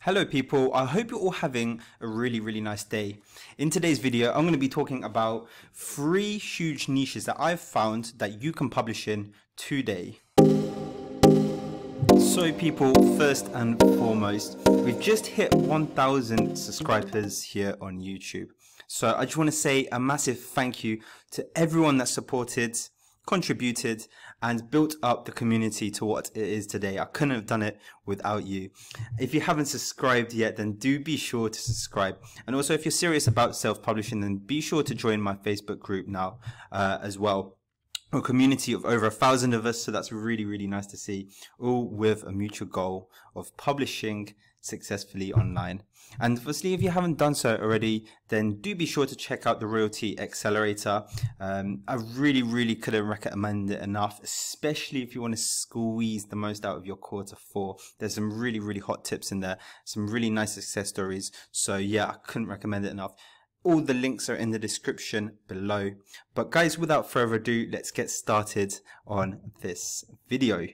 Hello people, I hope you're all having a really nice day. In today's video, I'm going to be talking about 3 huge niches that I've found that you can publish in today. So people, first and foremost, we've just hit 1,000 subscribers here on YouTube. So I just want to say a massive thank you to everyone that supported, contributed and built up the community to what it is today. I couldn't have done it without you. If you haven't subscribed yet, then do be sure to subscribe. And also if you're serious about self-publishing, then be sure to join my Facebook group now as well. A community of over 1,000 of us, so that's really nice to see, all with a mutual goal of publishing successfully online. And firstly, if you haven't done so already, then do be sure to check out the Royalty Accelerator. I really couldn't recommend it enough, especially if you want to squeeze the most out of your quarter 4. There's some really hot tips in there, some really nice success stories. So yeah, I couldn't recommend it enough. All the links are in the description below. But guys, without further ado, let's get started on this video.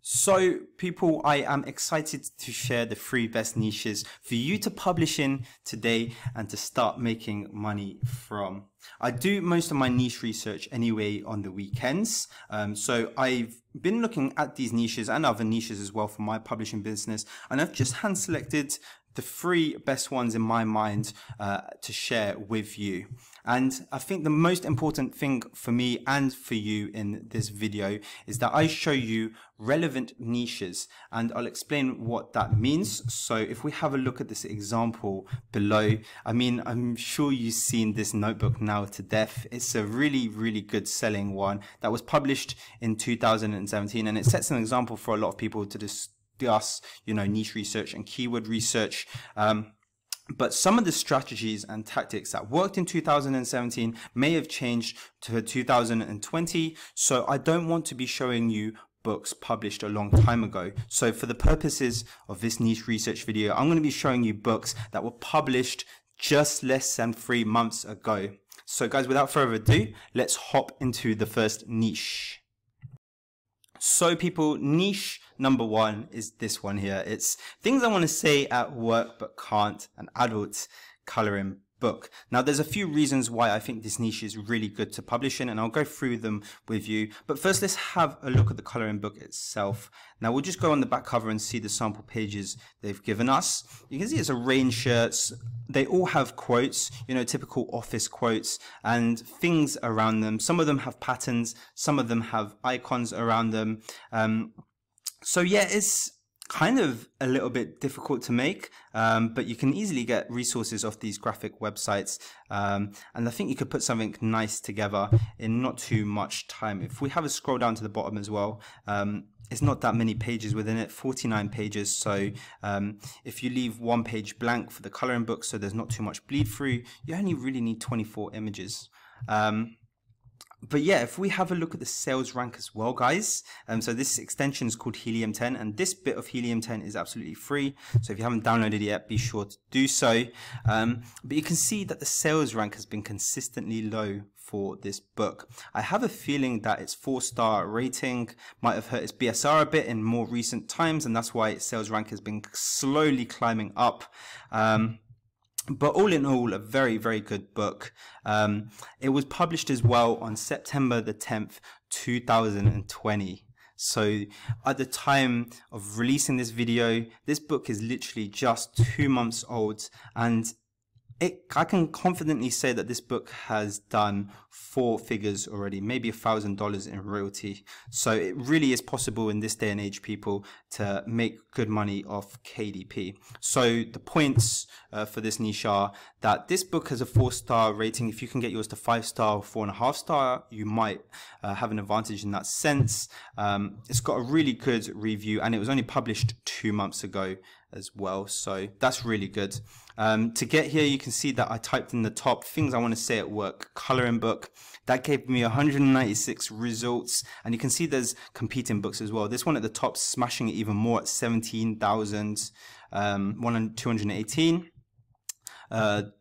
So people, I am excited to share the 3 best niches for you to publish in today and to start making money from. I do most of my niche research anyway on the weekends. So I've been looking at these niches and other niches as well for my publishing business, and I've just hand selected the 3 best ones in my mind to share with you. And I think the most important thing for me and for you in this video is that I show you relevant niches, and I'll explain what that means. So if we have a look at this example below, I mean, I'm sure you've seen this notebook now to death. It's a really good selling one that was published in 2017, and it sets an example for a lot of people to discuss, you know, niche research and keyword research. But some of the strategies and tactics that worked in 2017 may have changed to 2020. So I don't want to be showing you books published a long time ago. So for the purposes of this niche research video, I'm going to be showing you books that were published just less than 3 months ago. So guys, without further ado, let's hop into the first niche. So people, niche number 1 is this one here. It's things I want to say at work but can't, an adult coloring book. Now there's a few reasons why I think this niche is really good to publish in, and I'll go through them with you. But first, let's have a look at the coloring book itself. Now we'll just go on the back cover and see the sample pages they've given us. You can see it's a rain shirts. They all have quotes, you know, typical office quotes and things around them. Some of them have patterns, some of them have icons around them. So yeah, it's kind of a little bit difficult to make, but you can easily get resources off these graphic websites, and I think you could put something nice together in not too much time. If we have a scroll down to the bottom as well, it's not that many pages within it, 49 pages. So if you leave 1 page blank for the coloring book, so there's not too much bleed through, you only really need 24 images. But yeah, if we have a look at the sales rank as well, guys, so this extension is called Helium 10, and this bit of Helium 10 is absolutely free. So if you haven't downloaded it yet, be sure to do so. But you can see that the sales rank has been consistently low for this book. I have a feeling that its 4-star rating might have hurt its BSR a bit in more recent times, and that's why its sales rank has been slowly climbing up. But all in all, a very good book. It was published as well on September the 10th, 2020. So at the time of releasing this video, this book is literally just 2 months old, and I can confidently say that this book has done 4 figures already, maybe $1,000 in royalty. So it really is possible in this day and age, people, to make good money off KDP. So the points for this niche are that this book has a 4-star rating. If you can get yours to 5-star or 4.5 star, you might have an advantage in that sense. It's got a really good review, and it was only published 2 months ago as well, so that's really good. To get here, you can see that I typed in the top things I want to say at work, coloring book. That gave me 196 results, and you can see there's competing books as well. This one at the top smashing it even more at 17,218.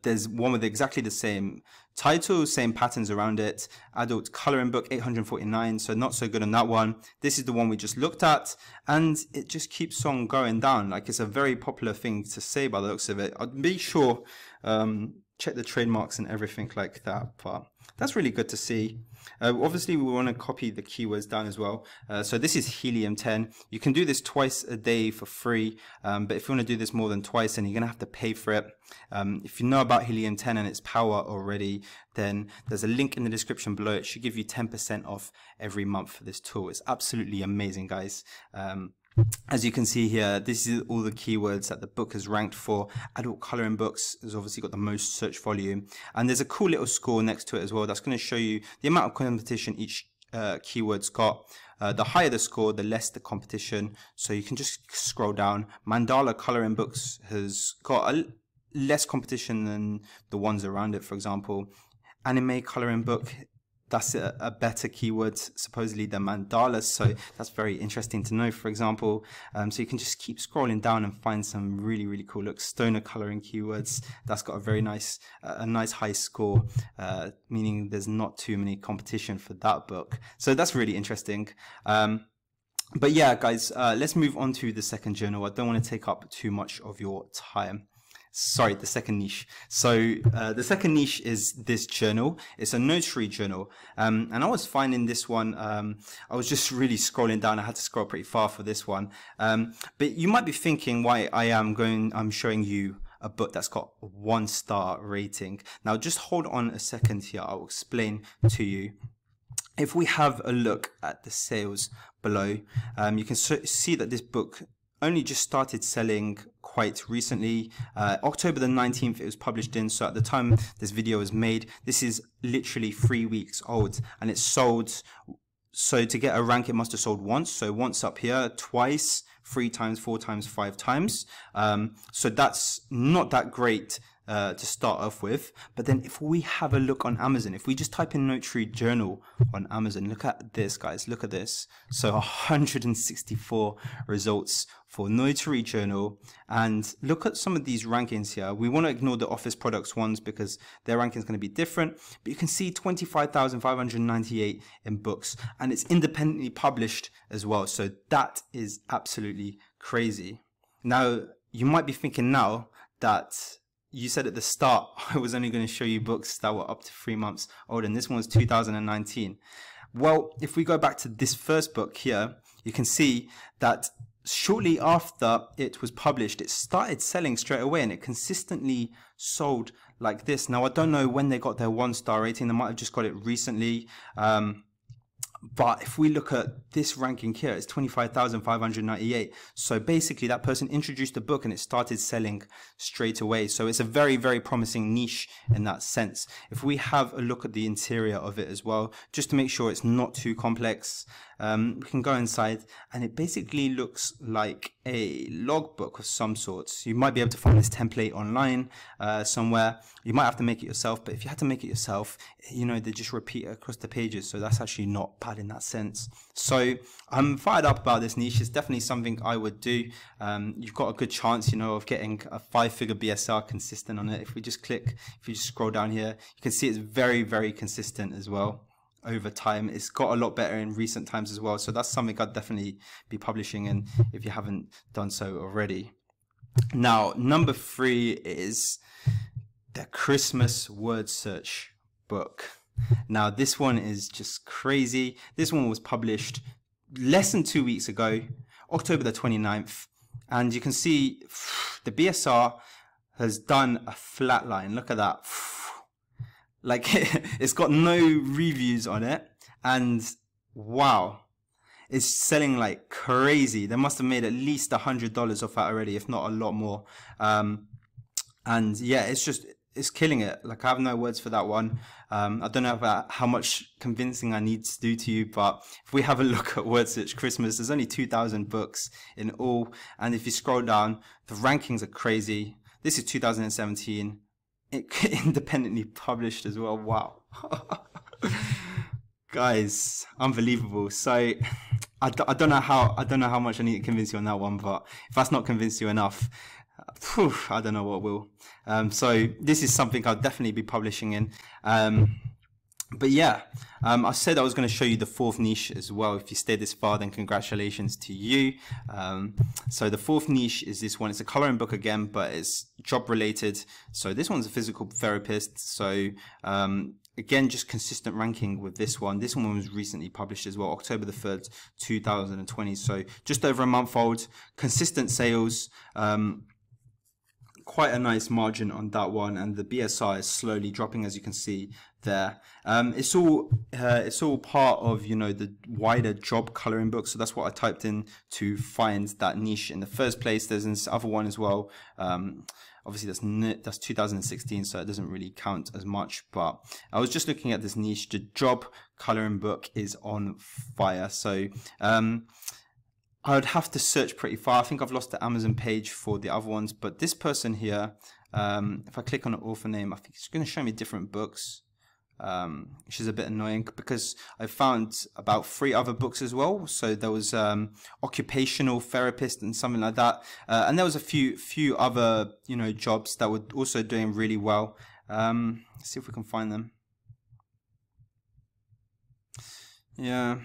There's one with exactly the same title, same patterns around it. Adult coloring book, 849, so not so good on that one. This is the one we just looked at, and it just keeps on going down. Like, it's a very popular thing to say by the looks of it. I'd be sure, check the trademarks and everything like that, but that's really good to see. Obviously, we want to copy the keywords down as well. So this is helium-10. You can do this twice a day for free, but if you want to do this more than twice, then you're going to have to pay for it. If you know about helium-10 and its power already, then there's a link in the description below. It should give you 10% off every month for this tool. It's absolutely amazing, guys. As you can see here, this is all the keywords that the book has ranked for. Adult coloring books has obviously got the most search volume, and there's a cool little score next to it as well that's going to show you the amount of competition each keyword's got. The higher the score, the less the competition, so you can just scroll down. Mandala coloring books has got less competition than the ones around it. For example, anime coloring book, that's a better keyword supposedly than mandalas, so that's very interesting to know, for example. So you can just keep scrolling down and find some really cool looks. Stoner coloring keywords, that's got a very nice high score, meaning there's not too many competition for that book, so that's really interesting. But yeah, guys, let's move on to the second journal. I don't want to take up too much of your time. Sorry, the second niche. So the second niche is this journal. It's a notary journal, and I was finding this one. I was just really scrolling down. I had to scroll pretty far for this one. But you might be thinking why I'm showing you a book that's got a 1-star rating. Now, just hold on a second here. I'll explain to you. If we have a look at the sales below, you can see that this book only just started selling quite recently. October the 19th it was published in, so at the time this video was made, this is literally 3 weeks old, and it's sold. So to get a rank, it must have sold once. So once up here, twice, 3 times, 4 times, 5 times. So that's not that great to start off with. But then if we have a look on Amazon, if we just type in notary journal on Amazon, look at this, guys, look at this. So 164 results for notary journal, and look at some of these rankings here. We want to ignore the office products ones because their ranking is going to be different, but you can see 25,598 in books, and it's independently published as well. So that is absolutely crazy. Now, you might be thinking now that you said at the start I was only going to show you books that were up to 3 months old, and this one was 2019. Well, if we go back to this first book here, you can see that shortly after it was published, it started selling straight away, and it consistently sold like this. Now, I don't know when they got their 1-star rating. They might have just got it recently. But if we look at this ranking here, it's 25,598. So basically that person introduced the book and it started selling straight away. So it's a very promising niche in that sense. If we have a look at the interior of it as well, just to make sure it's not too complex, we can go inside, and it basically looks like a logbook of some sorts. You might be able to find this template online somewhere. You might have to make it yourself, but if you had to make it yourself, you know, they just repeat it across the pages, so that's actually not bad in that sense. So I'm fired up about this niche. It's definitely something I would do. You've got a good chance, you know, of getting a 5-figure BSR consistent on it. If we just click, if you just scroll down here, you can see it's very consistent as well over time. It's got a lot better in recent times as well, so that's something I'd definitely be publishing in if you haven't done so already. Now, number 3 is the Christmas word search book. Now, this one is just crazy. This one was published less than 2 weeks ago, October the 29th, and you can see the BSR has done a flat line. Look at that. Like, it's got no reviews on it, and wow, it's selling like crazy. They must have made at least $100 off that already, if not a lot more. And yeah, it's killing it. Like, I have no words for that one. I don't know about how much convincing I need to do to you, but if we have a look at word search Christmas, there's only 2,000 books in all, and if you scroll down, the rankings are crazy. This is 2017. Independently published as well. Wow. Guys, unbelievable. So I don't know how much I need to convince you on that one, but if that's not convinced you enough, I don't know what will. So this is something I'll definitely be publishing in. But yeah, I said I was going to show you the fourth niche as well. If you stayed this far, then congratulations to you. So the fourth niche is this one. It's a coloring book again, but it's job related. So this one's a physical therapist. So again, just consistent ranking with this one. This one was recently published as well, October the 3rd, 2020. So just over a month old, consistent sales. Quite a nice margin on that one, and the BSR is slowly dropping, as you can see there. It's all part of, you know, the wider job coloring book. So that's what I typed in to find that niche in the first place. There's this other one as well. Obviously that's 2016, so it doesn't really count as much, but I was just looking at this niche. The job coloring book is on fire. So I would have to search pretty far. I think I've lost the Amazon page for the other ones, but this person here, if I click on an author name, I think it's going to show me different books, which is a bit annoying because I found about 3 other books as well. So there was occupational therapist and something like that, and there was a few other, you know, jobs that were also doing really well. Let's see if we can find them. Yeah.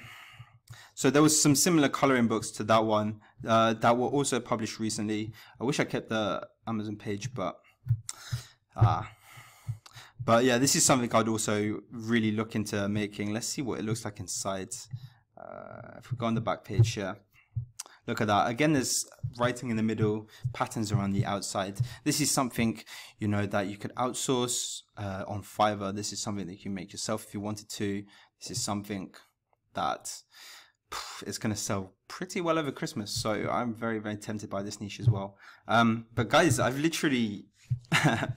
So there was some similar coloring books to that one that were also published recently. I wish I kept the Amazon page, but yeah, this is something I'd also really look into making. Let's see what it looks like inside. If we go on the back page here, look at that. Again, there's writing in the middle, patterns around the outside. This is something, you know, that you could outsource on Fiverr. This is something that you can make yourself if you wanted to. This is something that it's going to sell pretty well over Christmas, so I'm very, very tempted by this niche as well. But guys, I've literally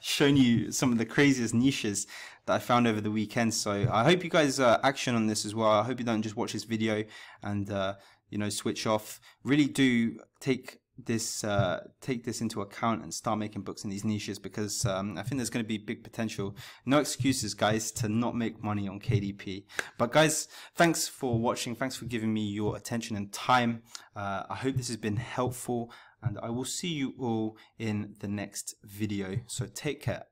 shown you some of the craziest niches that I found over the weekend, so I hope you guys action on this as well. I hope you don't just watch this video and you know, switch off. Really do take this into account and start making books in these niches, because I think there's going to be big potential. No excuses, guys, to not make money on KDP. But guys, thanks for watching. Thanks for giving me your attention and time. I hope this has been helpful, and I will see you all in the next video. So take care.